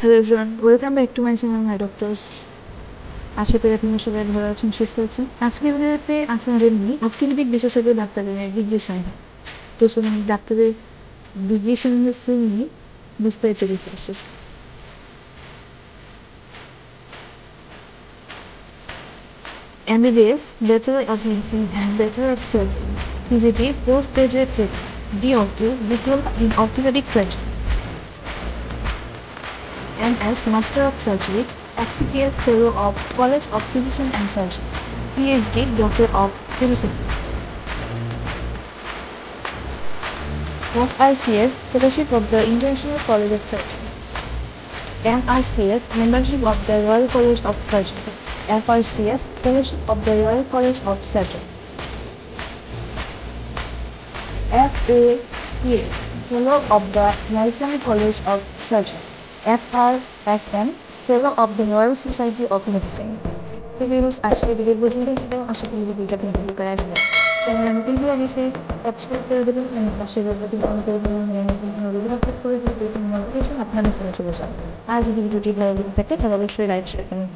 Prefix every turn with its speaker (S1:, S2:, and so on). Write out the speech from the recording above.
S1: Hello everyone, welcome back to my channel my doctors. আশা করি আপনারা সবাই ভালো আছেন, সুস্থ আছেন। আজকে ভিডিওতে আপনাদের নিয়ে অর্থোপেডিক বিশেষজ্ঞ ডাক্তারের ডিগ্রি সাইন। তো শুনুন ডাক্তারের ডিগ্রি সাইন নিয়ে বিস্তারিত দেখতে আসে। MBBS, Bachelor of Medicine and Bachelor of Surgery, PGT, Postgraduate Training, DOT, Diploma in Orthopedic Surgery, MS, Master of Surgery, FCPS Fellow of College of Physician and Surgeon, PhD, Doctor of Philosophy, FICS, Fellowship of the International College of Surgery, MICS, Membership of the Royal College of Surgery, FRCS, Fellowship of the Royal College of Surgery, FACS, Fellow of the American College of Surgery, FRSM, Fellow of the Royal Society of Medicine. Reviews আজকে video পর্যন্ত ছিল। আশা করি ভিডিওটা আপনাদের উপকারে আসবে। Channel নতুন হলে অবশ্যই সাবস্ক্রাইব করে দেবেন এবং পাশে বেলটি অন করে দেবেন। ভিডিও আপলোড করে দিলে নোটিফিকেশন আপনাদের ফোনে চলে যাবে। আর যদি ভিডিওটি ভালো লেগে থাকে তাহলে অবশ্যই লাইক শেয়ার করুন।